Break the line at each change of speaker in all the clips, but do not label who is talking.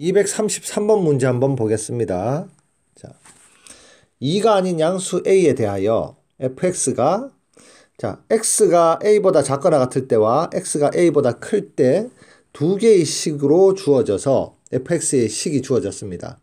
233번 문제 한번 보겠습니다. 자, 2가 아닌 양수 a에 대하여 fx가 x가 a보다 작거나 같을 때와 x가 a보다 클 때 두 개의 식으로 주어져서 fx의 식이 주어졌습니다.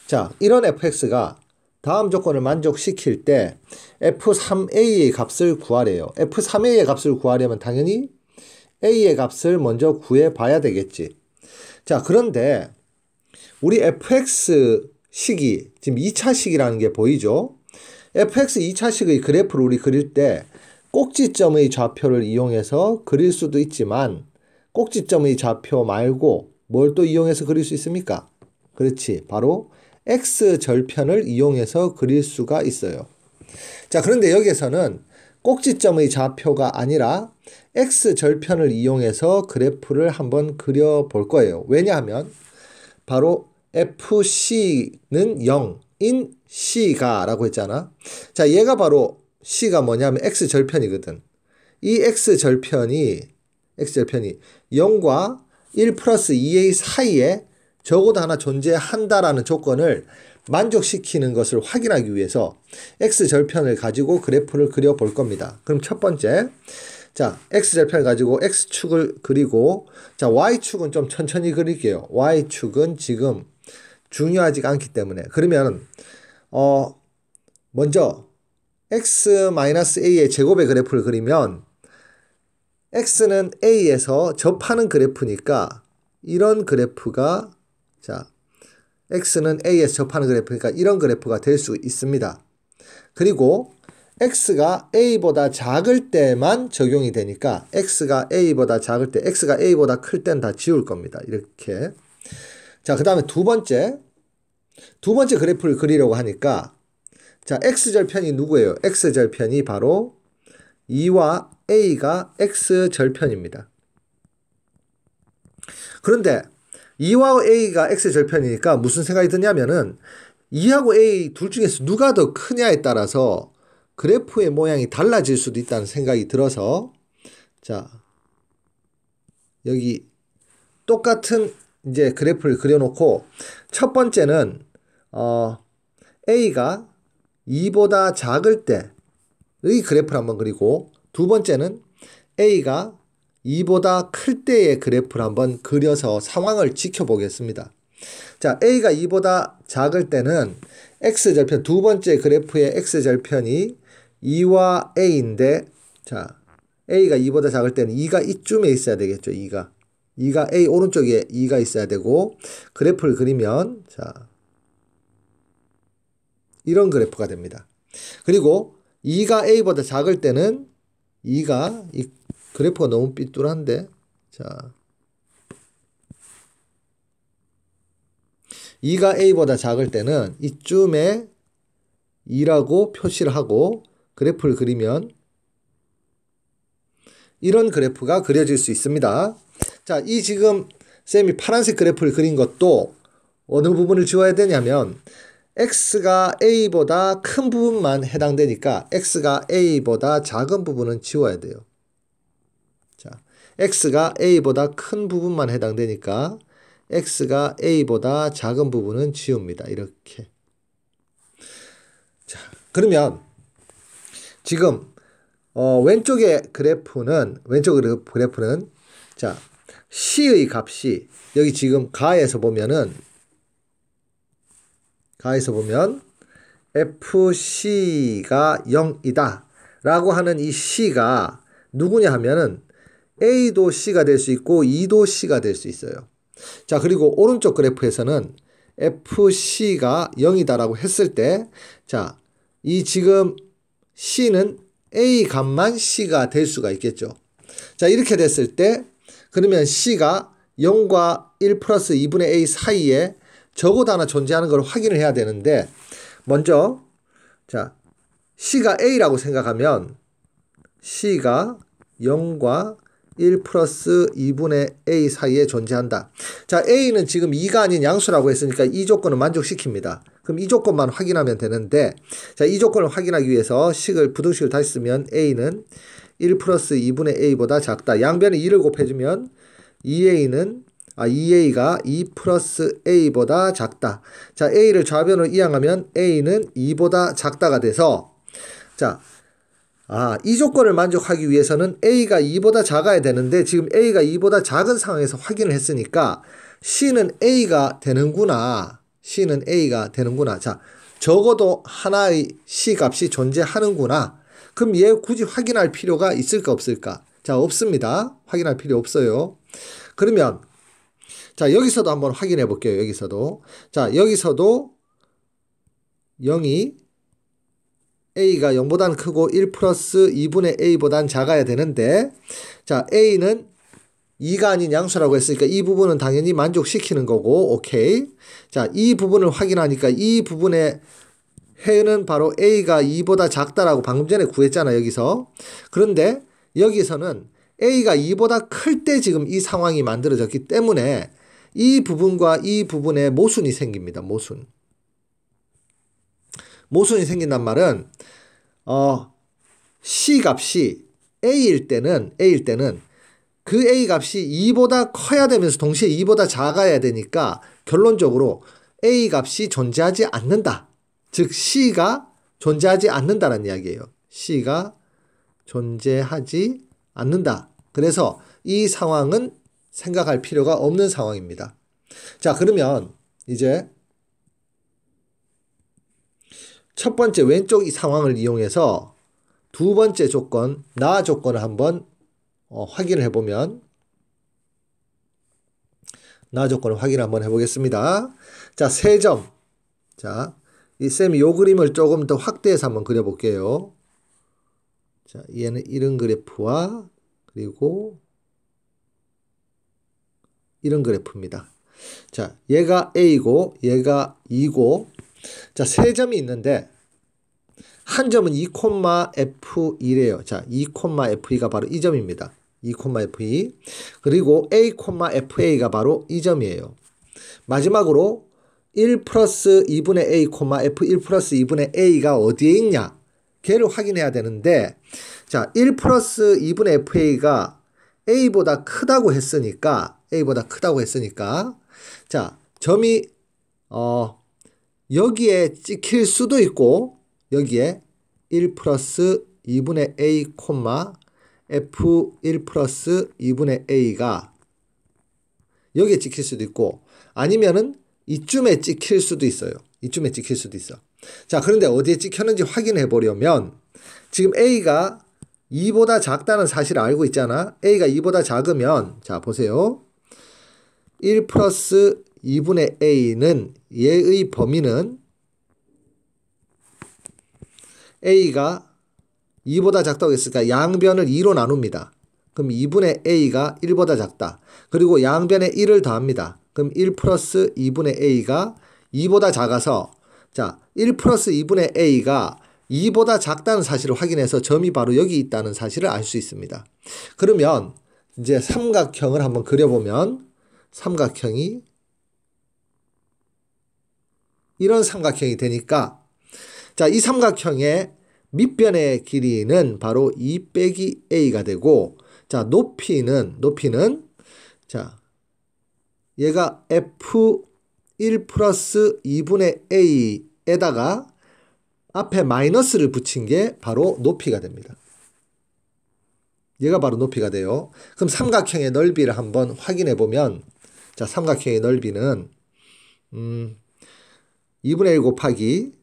자, 이런 fx가 다음 조건을 만족시킬 때 f3a의 값을 구하래요. f3a의 값을 구하려면 당연히 a의 값을 먼저 구해봐야 되겠지. 자, 그런데 우리 fx 식이 지금 2차 식이라는 게 보이죠? fx 2차 식의 그래프를 우리 그릴 때 꼭지점의 좌표를 이용해서 그릴 수도 있지만 꼭지점의 좌표 말고 뭘 또 이용해서 그릴 수 있습니까? 그렇지. 바로 x절편을 이용해서 그릴 수가 있어요. 자, 그런데 여기에서는 꼭지점의 좌표가 아니라 x절편을 이용해서 그래프를 한번 그려볼 거예요. 왜냐하면 바로 fc는 0인 c가 라고 했잖아. 자, 얘가 바로 c가 뭐냐면 x절편이거든. 이 x절편이 0과 1 플러스 2a 사이에 적어도 하나 존재한다라는 조건을 만족시키는 것을 확인하기 위해서 x절편을 가지고 그래프를 그려볼 겁니다. 그럼 첫 번째, 자, x절편을 가지고 x축을 그리고, 자, y축은 좀 천천히 그릴게요. y축은 지금 중요하지가 않기 때문에. 그러면 먼저 x-a의 제곱의 그래프를 그리면 x는 a에서 접하는 그래프니까 이런 그래프가, 자, x는 a에서 접하는 그래프니까 이런 그래프가 될 수 있습니다. 그리고 x가 a보다 작을 때만 적용이 되니까 x가 a보다 작을 때, x가 a보다 클 때는 다 지울 겁니다. 이렇게. 자, 그 다음에 두 번째 그래프를 그리려고 하니까, 자, x절편이 누구예요? x절편이 바로 2와 a가 x절편입니다. 그런데 2와 a가 x절편이니까 무슨 생각이 드냐면은 2하고 a 둘 중에서 누가 더 크냐에 따라서 그래프의 모양이 달라질 수도 있다는 생각이 들어서, 자, 여기 똑같은 이제 그래프를 그려놓고 첫 번째는 a가 2보다 작을 때의 그래프를 한번 그리고, 두 번째는 a가 2보다 클 때의 그래프를 한번 그려서 상황을 지켜보겠습니다. 자, a가 2보다 작을 때는 x절편, 두 번째 그래프의 x절편이 2와 a인데, 자, a가 2보다 작을 때는 2가 이쯤에 있어야 되겠죠. 2가 a 오른쪽에 2가 있어야 되고, 그래프를 그리면, 자, 이런 그래프가 됩니다. 그리고 2가 a보다 작을 때는 이 그래프가 너무 삐뚤한데, 자, 2가 a보다 작을 때는 이쯤에 2라고 표시를 하고 그래프를 그리면 이런 그래프가 그려질 수 있습니다. 자, 이 지금 쌤이 파란색 그래프를 그린 것도 어느 부분을 지워야 되냐면 x가 a보다 큰 부분만 해당되니까 x가 a보다 작은 부분은 지워야 돼요. 자, x가 a보다 큰 부분만 해당되니까 x가 a보다 작은 부분은 지웁니다. 이렇게. 자, 그러면 지금 왼쪽 그래프는 자, c의 값이 여기 지금 가에서 보면 fc가 0이다 라고 하는 이 c가 누구냐 하면은 a도 c가 될 수 있고 2도 c가 될 수 있어요. 자, 그리고 오른쪽 그래프에서는 fc가 0이다 라고 했을 때, 자, 이 지금 c는 a 값만 c가 될 수가 있겠죠. 자, 이렇게 됐을 때 그러면 c가 0과 1 플러스 2분의 a 사이에 적어도 하나 존재하는 걸 확인을 해야 되는데, 먼저, 자, c가 a라고 생각하면 c가 0과 1 플러스 2분의 a 사이에 존재한다. 자, a는 지금 2가 아닌 양수라고 했으니까 이 조건을 만족시킵니다. 그럼 이 조건만 확인하면 되는데, 자, 이 조건을 확인하기 위해서 부등식을 다시 쓰면 a는 1 플러스 2분의 a보다 작다. 양변에 2를 곱해주면 2a는 2a가 2 플러스 a보다 작다. 자, a를 좌변으로 이항하면 a는 2보다 작다가 돼서 자, 이 조건을 만족하기 위해서는 a가 2보다 작아야 되는데 지금 a가 2보다 작은 상황에서 확인을 했으니까 c는 a가 되는구나. c는 a가 되는구나. 자, 적어도 하나의 c 값이 존재하는구나. 그럼 얘 굳이 확인할 필요가 있을까 없을까? 자, 없습니다. 확인할 필요 없어요. 그러면 자, 여기서도 한번 확인해 볼게요. 여기서도. 자, 여기서도 0이 a가 0보다는 크고 1 플러스 2분의 a보다는 작아야 되는데 자, a는 2가 아닌 양수라고 했으니까 이 부분은 당연히 만족시키는 거고 오케이. 자, 이 부분을 확인하니까 이 부분의 해는 바로 a가 2보다 작다라고 방금 전에 구했잖아 여기서. 그런데 여기서는 a가 2보다 클 때 지금 이 상황이 만들어졌기 때문에 이 부분과 이 부분에 모순이 생깁니다. 모순이 생긴단 말은 C 값이 A일 때는 그 A 값이 2보다 커야 되면서 동시에 2보다 작아야 되니까 결론적으로 A 값이 존재하지 않는다. 즉 C가 존재하지 않는다는 이야기예요. C가 존재하지 않는다. 그래서 이 상황은 생각할 필요가 없는 상황입니다. 자, 그러면 이제 첫 번째 왼쪽 이 상황을 이용해서 두 번째 조건, 나 조건을 한번 확인을 해보면 나 조건을 확인 한번 해보겠습니다. 자, 3점. 자, 이 쌤이 요 그림을 조금 더 확대해서 한번 그려볼게요. 자, 얘는 이런 그래프와 그리고 이런 그래프입니다. 자, 얘가 A고 얘가 2고 자, 3점이 있는데 한 점은 2,F2래요. 자, 2,F2가 바로 이 점입니다. 2,F2 그리고 A,FA가 바로 이 점이에요. 마지막으로 1 플러스 2분의 A, F 1 플러스 2분의 A가 어디에 있냐? 걔를 확인해야 되는데 자, 1 플러스 2분의 FA가 A보다 크다고 했으니까 자, 점이 여기에 찍힐 수도 있고 여기에 1 플러스 2분의 A, F 1 플러스 2분의 A가 여기에 찍힐 수도 있고 아니면은 이쯤에 찍힐 수도 있어요. 이쯤에 찍힐 수도 있어. 자, 그런데 어디에 찍혔는지 확인해 보려면 지금 A가 2보다 작다는 사실을 알고 있잖아. A가 2보다 작으면 자, 보세요. 1 플러스 2분의 A는 얘의 범위는 A가 2보다 작다고 했으니까 양변을 2로 나눕니다. 그럼 2분의 A가 1보다 작다. 그리고 양변에 1을 더합니다. 그럼 1 플러스 2분의 A가 2보다 작아서 자, 1 플러스 2분의 A가 2보다 작다는 사실을 확인해서 점이 바로 여기 있다는 사실을 알 수 있습니다. 그러면 이제 삼각형을 한번 그려보면 삼각형이 이런 삼각형이 되니까 자, 이 삼각형의 밑변의 길이는 바로 2 빼기 A가 되고 자, 높이는 자, 얘가 F1 플러스 2분의 A에다가 앞에 마이너스를 붙인 게 바로 높이가 됩니다. 얘가 바로 높이가 돼요. 그럼 삼각형의 넓이를 한번 확인해 보면 자, 삼각형의 넓이는 2분의 1 곱하기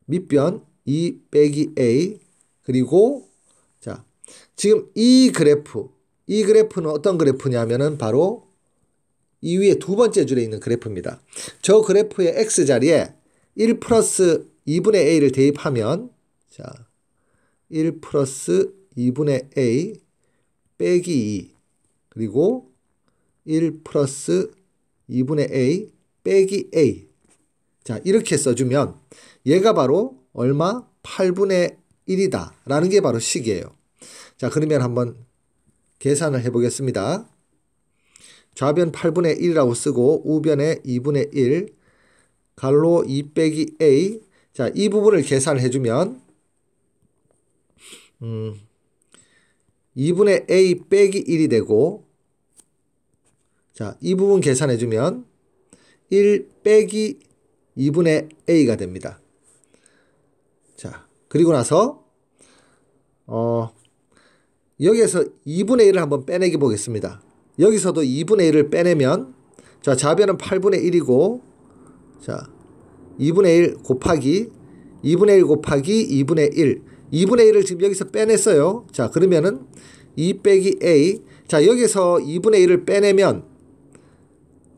밑변 2 빼기 A 그리고 자, 지금 이 그래프는 어떤 그래프냐면은 바로 이 위에 두 번째 줄에 있는 그래프입니다. 저 그래프의 X자리에 1 플러스 2분의 A를 대입하면 자, 1 플러스 2분의 A 빼기 2 그리고 1 플러스 2분의 A 빼기 A 자, 이렇게 써주면 얘가 바로 얼마? 8분의 1이다 라는 게 바로 식이에요. 자, 그러면 한번 계산을 해보겠습니다. 좌변 8분의 1이라고 쓰고 우변에 2분의 1 가로 2 빼기 A 자, 이 부분을 계산을 해주면 2분의 A 빼기 1이 되고 자, 이 부분 계산해주면 1 빼기 2분의 a가 됩니다. 자, 그리고 나서 여기에서 2분의 1을 한번 빼내기 보겠습니다. 여기서도 2분의 1을 빼내면 자, 좌변은 8분의 1이고 자, 2분의 1 곱하기 2분의 1 곱하기 2분의 1 2분의 1을 지금 여기서 빼냈어요. 자, 그러면은 2 빼기 a 자, 여기서 2분의 1을 빼내면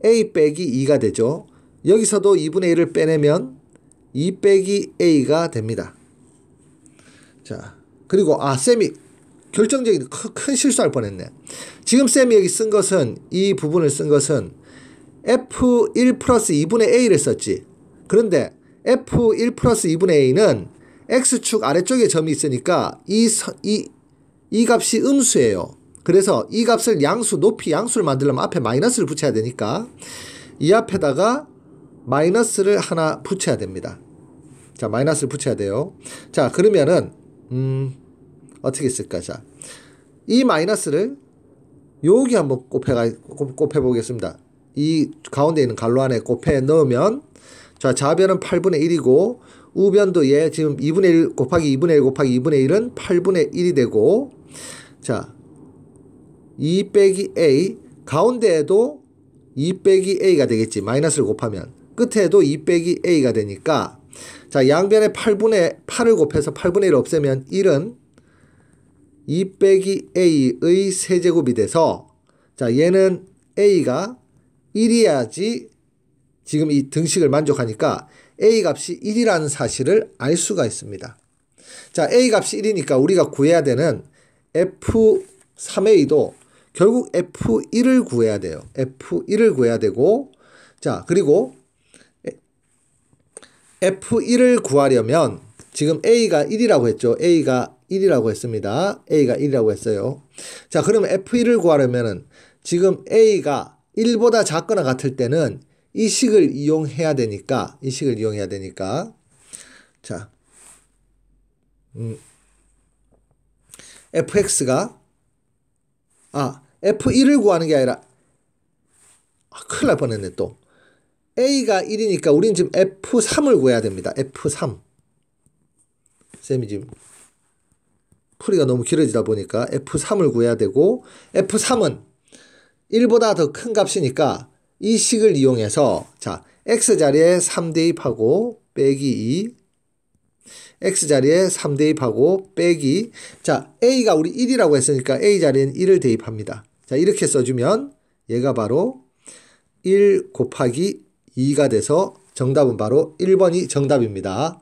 a 빼기 2가 되죠. 여기서도 2분의 1을 빼내면 2 빼기 a가 됩니다. 자, 그리고 쌤이 결정적인 큰 실수할 뻔했네. 지금 쌤이 여기 쓴 것은 이 부분을 쓴 것은 f1 플러스 2분의 a를 썼지. 그런데 f1 플러스 2분의 a는 x축 아래쪽에 점이 있으니까 이 값이 음수예요. 그래서 이 값을 양수, 높이 양수를 만들려면 앞에 마이너스를 붙여야 되니까 이 앞에다가 마이너스를 하나 붙여야 됩니다. 자, 마이너스를 붙여야 돼요. 자, 그러면은 어떻게 쓸까? 자, 이 마이너스를 여기 한번 곱해 보겠습니다. 이 가운데 있는 괄호 안에 곱해 넣으면 자, 좌변은 8분의 1이고 우변도 지금 2분의 1 곱하기 2분의 1 곱하기 2분의 1은 8분의 1이 되고 자, 2 빼기 a 가운데에도 2 빼기 a가 되겠지. 마이너스를 곱하면 끝에도 2 빼기 a가 되니까 자, 양변에 8을 곱해서 8분의 1을 없애면 1은 2 빼기 a의 세제곱이 돼서 자, 얘는 a가 1이어야지 지금 이 등식을 만족하니까 a 값이 1이라는 사실을 알 수가 있습니다. 자, a 값이 1이니까 우리가 구해야 되는 f3a도 결국 f1을 구해야 돼요. f1을 구해야 되고 자, 그리고 f1을 구하려면 지금 a가 1이라고 했죠. a가 1이라고 했습니다. a가 1이라고 했어요. 자, 그러면 f1을 구하려면은 지금 a가 1보다 작거나 같을 때는 이 식을 이용해야 되니까 자, fx가 f1을 구하는 게 아니라 큰일 날 뻔했네 또. a가 1이니까 우리는 지금 f3을 구해야 됩니다. f3 쌤이 지금 풀이가 너무 길어지다 보니까 f3을 구해야 되고 f3은 1보다 더 큰 값이니까 이 식을 이용해서 자, x자리에 3 대입하고 빼기 2 x자리에 3 대입하고 빼기 자, a가 우리 1이라고 했으니까 a자리엔 1을 대입합니다. 자, 이렇게 써주면 얘가 바로 1 곱하기 2가 돼서 정답은 바로 1번이 정답입니다.